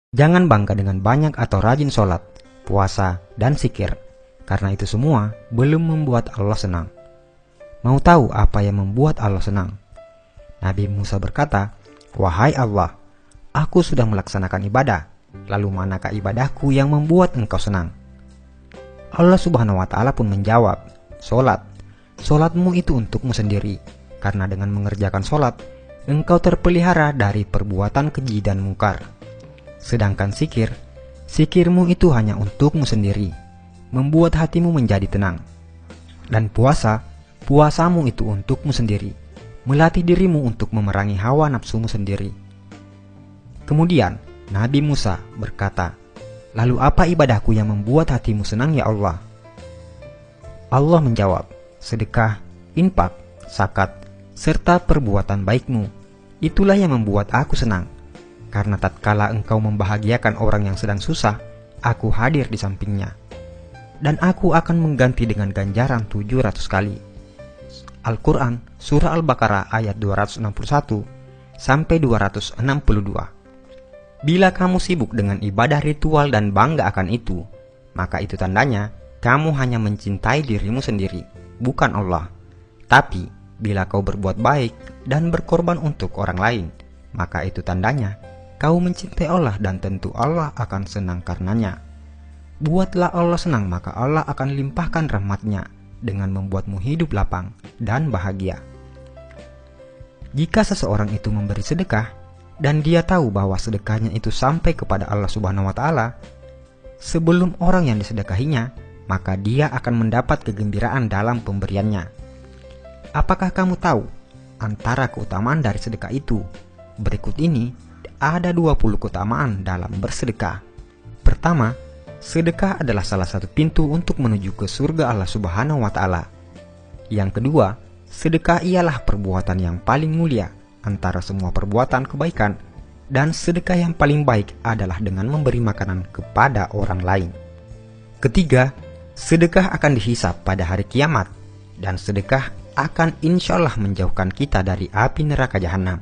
Jangan bangga dengan banyak atau rajin sholat, puasa, dan zikir, karena itu semua belum membuat Allah senang. Mau tahu apa yang membuat Allah senang? Nabi Musa berkata, "Wahai Allah, aku sudah melaksanakan ibadah, lalu manakah ibadahku yang membuat engkau senang?" Allah Subhanahu wa Ta'ala pun menjawab, "Sholat. Sholatmu itu untukmu sendiri, karena dengan mengerjakan sholat, engkau terpelihara dari perbuatan keji dan mungkar. Sedangkan zikir, zikirmu itu hanya untukmu sendiri, membuat hatimu menjadi tenang. Dan puasa, puasamu itu untukmu sendiri, melatih dirimu untuk memerangi hawa nafsumu sendiri." Kemudian Nabi Musa berkata, "Lalu apa ibadahku yang membuat hatimu senang ya Allah?" Allah menjawab, "Sedekah, infak, zakat, serta perbuatan baikmu. Itulah yang membuat aku senang. Karena tatkala engkau membahagiakan orang yang sedang susah, aku hadir di sampingnya. Dan aku akan mengganti dengan ganjaran 700 kali." Al-Quran Surah Al-Baqarah ayat 261 sampai 262. Bila kamu sibuk dengan ibadah ritual dan bangga akan itu, maka itu tandanya kamu hanya mencintai dirimu sendiri, bukan Allah. Tapi bila kau berbuat baik dan berkorban untuk orang lain, maka itu tandanya kau mencintai Allah dan tentu Allah akan senang karenanya. Buatlah Allah senang, maka Allah akan limpahkan rahmat-Nya dengan membuatmu hidup lapang dan bahagia. Jika seseorang itu memberi sedekah dan dia tahu bahwa sedekahnya itu sampai kepada Allah Subhanahu wa Ta'ala sebelum orang yang disedekahinya, maka dia akan mendapat kegembiraan dalam pemberiannya. Apakah kamu tahu antara keutamaan dari sedekah itu? Berikut ini ada 20 keutamaan dalam bersedekah. Pertama, sedekah adalah salah satu pintu untuk menuju ke surga Allah Subhanahu wa Ta'ala. Yang kedua, sedekah ialah perbuatan yang paling mulia antara semua perbuatan kebaikan, dan sedekah yang paling baik adalah dengan memberi makanan kepada orang lain. Ketiga, sedekah akan dihisab pada hari kiamat, dan sedekah akan insya Allah menjauhkan kita dari api neraka jahanam.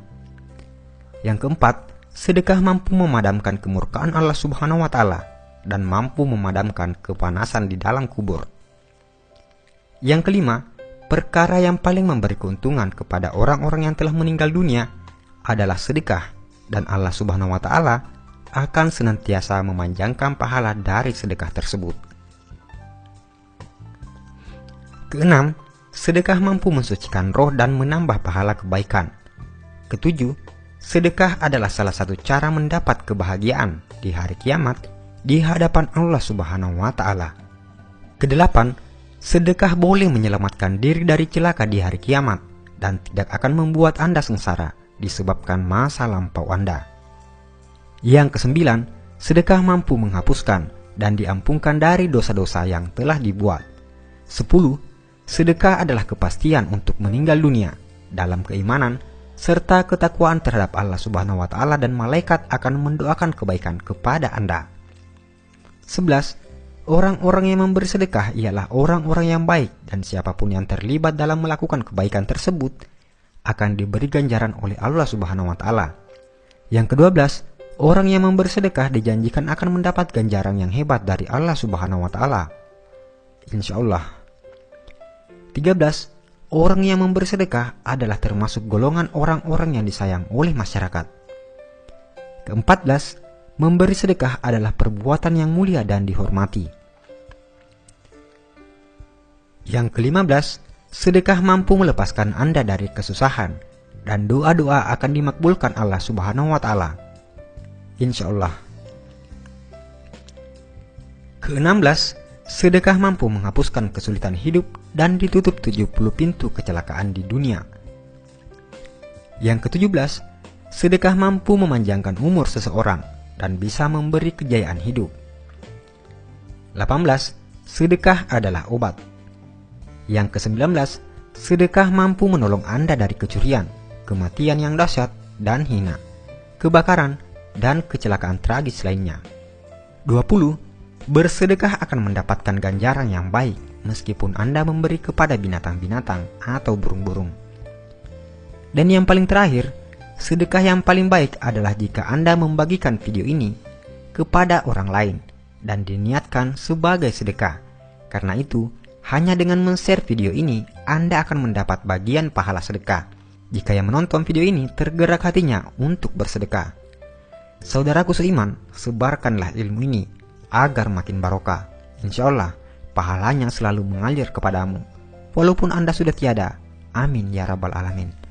Yang keempat, sedekah mampu memadamkan kemurkaan Allah Subhanahu wa Ta'ala dan mampu memadamkan kepanasan di dalam kubur. Yang kelima, perkara yang paling memberi keuntungan kepada orang-orang yang telah meninggal dunia adalah sedekah, dan Allah Subhanahu wa Ta'ala akan senantiasa memanjangkan pahala dari sedekah tersebut. Keenam, sedekah mampu mensucikan roh dan menambah pahala kebaikan. Ketujuh, sedekah adalah salah satu cara mendapat kebahagiaan di hari kiamat di hadapan Allah Subhanahu wa Ta'ala. Kedelapan, sedekah boleh menyelamatkan diri dari celaka di hari kiamat dan tidak akan membuat Anda sengsara disebabkan masa lampau Anda. Yang kesembilan, sedekah mampu menghapuskan dan diampunkan dari dosa-dosa yang telah dibuat. 10. Sedekah adalah kepastian untuk meninggal dunia dalam keimanan serta ketakwaan terhadap Allah Subhanahu wa Ta'ala, dan malaikat akan mendoakan kebaikan kepada Anda. 11. Orang-orang yang memberi sedekah ialah orang-orang yang baik, dan siapapun yang terlibat dalam melakukan kebaikan tersebut akan diberi ganjaran oleh Allah Subhanahu wa Ta'ala. Yang ke-12, orang yang memberi sedekah dijanjikan akan mendapat ganjaran yang hebat dari Allah Subhanahu wa Ta'ala, insya Allah. 13. Orang yang memberi sedekah adalah termasuk golongan orang-orang yang disayang oleh masyarakat. Ke-14, memberi sedekah adalah perbuatan yang mulia dan dihormati. Yang ke-15, sedekah mampu melepaskan Anda dari kesusahan, dan doa-doa akan dimakbulkan Allah Subhanahu wa Ta'ala, insya Allah. Ke-16, sedekah mampu menghapuskan kesulitan hidup dan ditutup 70 pintu kecelakaan di dunia. Yang ke-17, sedekah mampu memanjangkan umur seseorang dan bisa memberi kejayaan hidup. 18. Sedekah adalah obat. Yang ke-19, sedekah mampu menolong Anda dari kecurian, kematian yang dahsyat dan hina, kebakaran, dan kecelakaan tragis lainnya. 20. Bersedekah akan mendapatkan ganjaran yang baik meskipun Anda memberi kepada binatang-binatang atau burung-burung. Dan yang paling terakhir, sedekah yang paling baik adalah jika Anda membagikan video ini kepada orang lain dan diniatkan sebagai sedekah. Karena itu, hanya dengan men-share video ini, Anda akan mendapat bagian pahala sedekah jika yang menonton video ini tergerak hatinya untuk bersedekah. Saudaraku seiman, sebarkanlah ilmu ini agar makin barokah. Insya Allah, pahalanya selalu mengalir kepadamu, walaupun Anda sudah tiada. Amin ya rabbal alamin.